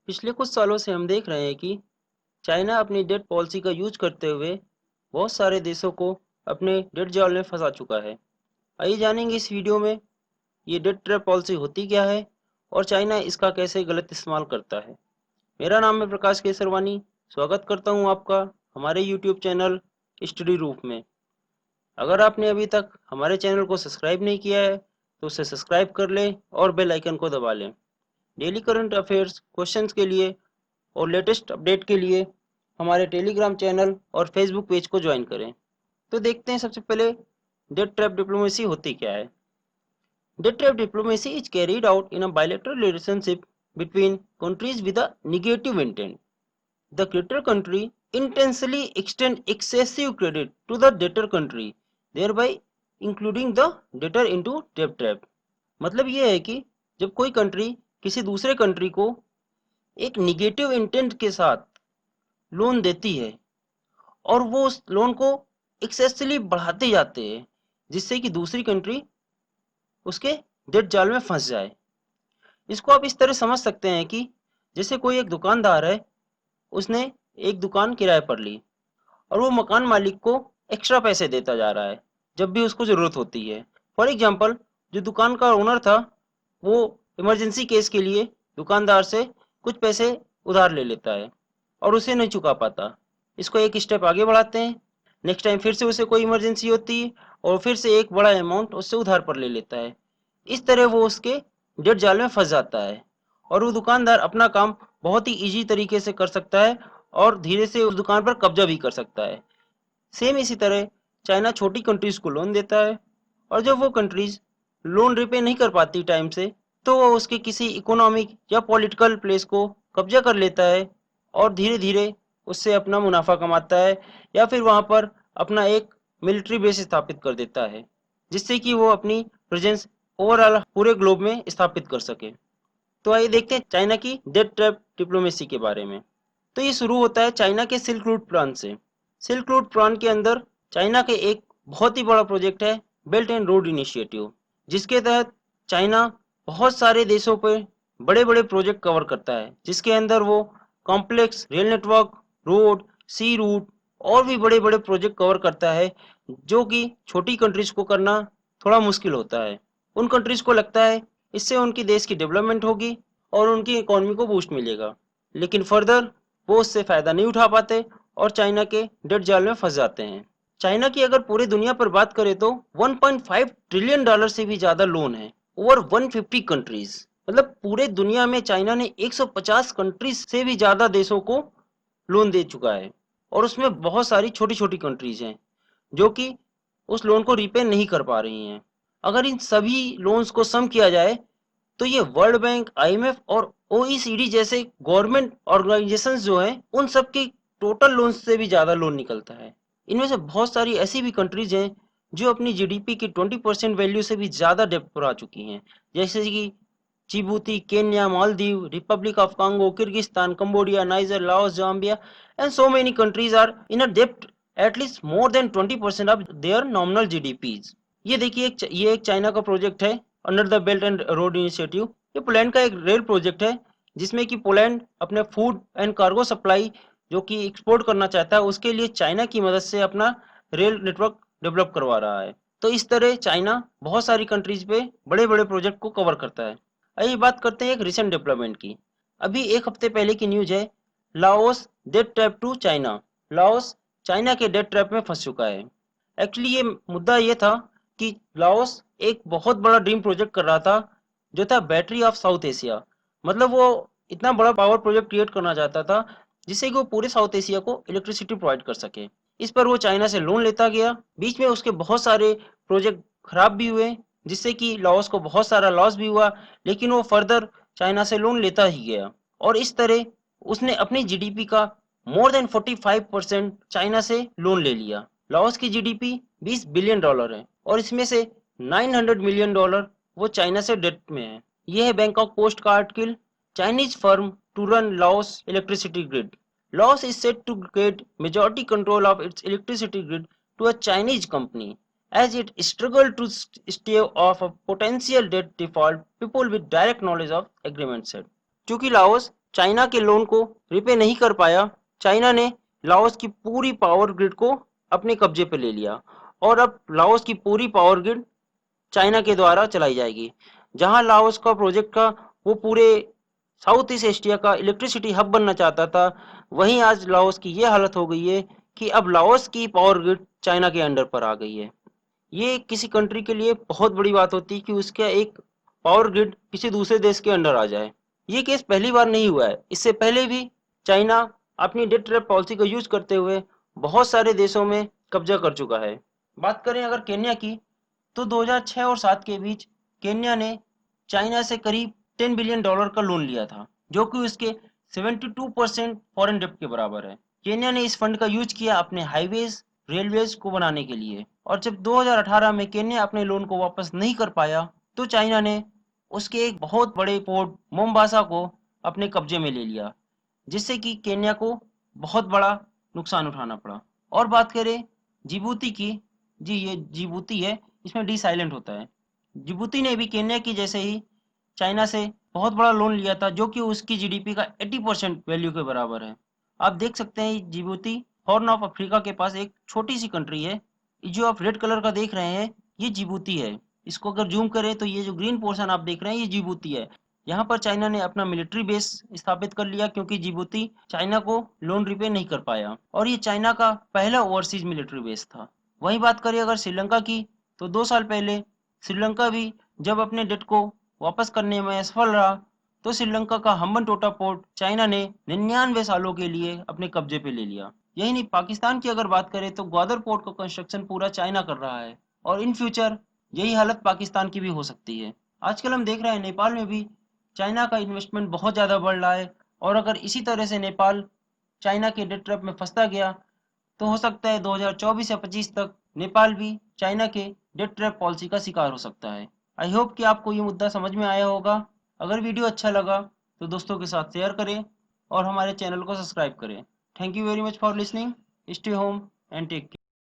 पिछले कुछ सालों से हम देख रहे हैं कि चाइना अपनी डेट पॉलिसी का यूज करते हुए बहुत सारे देशों को अपने डेट जाल में फंसा चुका है। आइए जानेंगे इस वीडियो में ये डेट ट्रैप पॉलिसी होती क्या है और चाइना इसका कैसे गलत इस्तेमाल करता है। मेरा नाम है प्रकाश केसरवानी। स्वागत करता हूँ आपका हमारे यूट्यूब चैनल स्टडी रूप में। अगर आपने अभी तक हमारे चैनल को सब्सक्राइब नहीं किया है तो उसे सब्सक्राइब कर लें और बेल आइकन को दबा लें। डेली करंट अफेयर्स क्वेश्चंस के लिए और लेटेस्ट अपडेट के लिए हमारे टेलीग्राम चैनल और फेसबुक पेज को ज्वाइन करें। तो देखते हैं सबसे पहले डेट ट्रैप डिप्लोमेसी होती क्या है। Debt trap diplomacy is carried out in a bilateral relationship between countries with a negative intent. The creditor country intentionally extend excessive credit to the debtor country, thereby including the debtor into debt trap। मतलब ये है कि जब कोई country किसी दूसरे country को एक निगेटिव इंटेंट के साथ लोन देती है और वो उस लोन को एक्सेसली बढ़ाते जाते हैं जिससे कि दूसरी कंट्री उसके डेट जाल में फंस जाए। इसको आप इस तरह समझ सकते हैं कि जैसे कोई एक दुकानदार है, उसने एक दुकान किराए पर ली और वो मकान मालिक को एक्स्ट्रा पैसे देता जा रहा है जब भी उसको ज़रूरत होती है। फॉर एग्जांपल, जो दुकान का ओनर था वो इमरजेंसी केस के लिए दुकानदार से कुछ पैसे उधार ले लेता है और उसे नहीं चुका पाता। इसको एक स्टेप आगे बढ़ाते हैं। नेक्स्ट टाइम फिर से उसे कोई इमरजेंसी होती है और फिर से एक बड़ा अमाउंट उससे उधार पर ले लेता है। इस तरह वो उसके डेट जाल में फंस जाता है और वो दुकानदार अपना काम बहुत ही इजी तरीके से कर सकता है और धीरे से उस दुकान पर कब्जा भी कर सकता है। सेम इसी तरह चाइना छोटी कंट्रीज को लोन देता है और जब वो कंट्रीज लोन रिपे नहीं कर पाती टाइम से तो वो उसके किसी इकोनॉमिक या पॉलिटिकल प्लेस को कब्जा कर लेता है और धीरे धीरे उससे अपना मुनाफा कमाता है या फिर वहां पर अपना एक मिलिट्री बेस स्थापित कर देता है जिससे कि वो अपनी प्रेजेंस ओवरऑल पूरे ग्लोब में स्थापित कर सके। तो आइए देखते हैं चाइना की डेट ट्रैप डिप्लोमेसी के बारे में। तो ये शुरू होता है चाइना के सिल्क रूट प्लान से। सिल्क रूट प्लान के अंदर चाइना के एक बहुत ही बड़ा प्रोजेक्ट है बेल्ट एंड रोड इनिशिएटिव, जिसके तहत चाइना बहुत सारे देशों पर बड़े बड़े प्रोजेक्ट कवर करता है, जिसके अंदर वो कॉम्प्लेक्स रेल नेटवर्क, रोड, सी रूट और भी बड़े बड़े प्रोजेक्ट कवर करता है जो कि छोटी कंट्रीज को करना थोड़ा मुश्किल होता है। उन कंट्रीज को लगता है इससे उनकी देश की डेवलपमेंट होगी और उनकी इकोनॉमी को बूस्ट मिलेगा, लेकिन फर्दर वो उससे फायदा नहीं उठा पाते और चाइना के डेट जाल में फंस जाते हैं। चाइना की अगर पूरी दुनिया पर बात करें तो 1.5 ट्रिलियन डॉलर से भी ज्यादा लोन है ओवर 150 कंट्रीज। मतलब पूरे दुनिया में चाइना ने 150 कंट्रीज से भी ज्यादा देशों को लोन दे चुका है और उसमें बहुत सारी छोटी छोटी कंट्रीज हैं जो कि उस लोन को रिपे नहीं कर पा रही हैं। अगर इन सभी लोन्स को सम किया जाए तो ये वर्ल्ड बैंक, आईएमएफ और ओईसीडी जैसे गवर्नमेंट ऑर्गेनाइजेशंस जो हैं उन सब के टोटल लोन से भी ज़्यादा लोन निकलता है। इनमें से बहुत सारी ऐसी भी कंट्रीज हैं जो अपनी जीडीपी की 20% वैल्यू से भी ज़्यादा डेब्ट पर आ चुकी हैं, जैसे कि Djibouti, Kenya, Maldives, Republic of Congo, Kyrgyzstan, Cambodia, Niger, Laos, Zambia and so many countries are in a डेब्ट at least more than 20% of their nominal GDPs. ये देखिए ये एक चाइना का प्रोजेक्ट है under the Belt and Road Initiative. ये Poland का एक रेल प्रोजेक्ट है जिसमें कि पोलैंड अपने फूड एंड कार्गो सप्लाई जो कि एक्सपोर्ट करना चाहता है उसके लिए चाइना की मदद से अपना रेल नेटवर्क डेवलप करवा रहा है। तो इस तरह चाइना बहुत सारी कंट्रीज पे बड़े बड़े प्रोजेक्ट को कवर करता है। आइए बात करते हैं एक रिसेंट डेवलपमेंट की। अभी एक हफ्ते पहले की न्यूज है, Laos debt trap to China. Laos China के डेट ट्रैप में फंस चुका है। एक्चुअली ये मुद्दा ये था कि लाओस एक बहुत बड़ा ड्रीम प्रोजेक्ट कर रहा था जो था बैटरी ऑफ साउथ एशिया। मतलब वो इतना बड़ा पावर प्रोजेक्ट क्रिएट करना चाहता था जिससे कि वो पूरे साउथ एशिया को इलेक्ट्रिसिटी प्रोवाइड कर सके। इस पर वो चाइना से लोन लेता गया। बीच में उसके बहुत सारे प्रोजेक्ट खराब भी हुए जिससे कि लाओस को बहुत सारा लॉस भी हुआ, लेकिन वो फर्दर चाइना से लोन लेता ही गया और इस तरह उसने अपनी जीडीपी का मोर देन 45% चाइना से लोन ले लिया। लाओस की जीडीपी 20 बिलियन डॉलर है और इसमें से 900 मिलियन डॉलर वो चाइना से डेट में है। यह है बैंकॉक पोस्ट का article, Chinese firm to run Laos electricity grid. Laos is set to get majority control of its electricity grid to a Chinese company as it struggled to stave off a potential debt default, people with direct knowledge of agreement said। चूंकि Laos China के loan को repay नहीं कर पाया, China ने Laos की पूरी power grid को अपने कब्जे पर ले लिया और अब लाओस की पूरी पावर ग्रिड चाइना के द्वारा चलाई जाएगी। जहां लाओस का प्रोजेक्ट का वो पूरे साउथ ईस्ट एशिया का इलेक्ट्रिसिटी हब बनना चाहता था, वहीं आज लाओस की ये हालत हो गई है कि अब लाओस की पावर ग्रिड चाइना के अंडर पर आ गई है। ये किसी कंट्री के लिए बहुत बड़ी बात होती है कि उसका एक पावर ग्रिड किसी दूसरे देश के अंडर आ जाए। ये केस पहली बार नहीं हुआ है, इससे पहले भी चाइना अपनी डेट ट्रैप पॉलिसी का यूज करते हुए बहुत सारे देशों में कब्जा कर चुका है। बात करें अगर केन्या की, तो 2006 और 7 के बीच केन्या ने चाइना से करीब $10 बिलियन का लोन लिया था, जो कि उसके 72% फॉरेन डेब्ट के बराबर है। केन्या ने इस फंड का यूज किया अपने हाईवेज रेलवेज को बनाने के लिए, और जब 2018 में केन्या अपने लोन को वापस नहीं कर पाया तो चाइना ने उसके एक बहुत बड़े पोर्ट मोम्बासा को अपने कब्जे में ले लिया, जिससे कि केन्या को बहुत बड़ा नुकसान उठाना पड़ा। और बात करें जिबूती की, जी ये जिबूती है, इसमें डी साइलेंट होता है। जिबूती ने भी केन्या की जैसे ही चाइना से बहुत बड़ा लोन लिया था, जो कि उसकी जीडीपी का 80% वैल्यू के बराबर है। आप देख सकते हैं जिबूती हॉर्न ऑफ अफ्रीका के पास एक छोटी सी कंट्री है। जो आप रेड कलर का देख रहे हैं ये जिबूती है। इसको अगर जूम करें तो ये जो ग्रीन पोर्शन आप देख रहे हैं ये जिबूती है। यहाँ पर चाइना ने अपना मिलिट्री बेस स्थापित कर लिया, क्योंकि जिबूती चाइना को लोन रिपे नहीं कर पाया और ये चाइना का पहला ओवरसीज मिलिट्री बेस था। वहीं बात करें अगर श्रीलंका की, तो 2 साल पहले श्रीलंका भी जब अपने डेट को वापस करने में असफल रहा, तो श्रीलंका का हम्बनटोटा पोर्ट चाइना ने 99 सालों के लिए अपने कब्जे पे ले लिया। यही नहीं, पाकिस्तान की अगर बात करें तो ग्वादर पोर्ट का कंस्ट्रक्शन पूरा चाइना कर रहा है और इन फ्यूचर यही हालत पाकिस्तान की भी हो सकती है। आजकल हम देख रहे हैं नेपाल में भी चाइना का इन्वेस्टमेंट बहुत ज़्यादा बढ़ रहा है, और अगर इसी तरह से नेपाल चाइना के डेट ट्रैप में फंसता गया तो हो सकता है 2024 या 25 तक नेपाल भी चाइना के डेट ट्रैप पॉलिसी का शिकार हो सकता है। आई होप कि आपको ये मुद्दा समझ में आया होगा। अगर वीडियो अच्छा लगा तो दोस्तों के साथ शेयर करें और हमारे चैनल को सब्सक्राइब करें। Thank you very much for listening. Stay home and take care.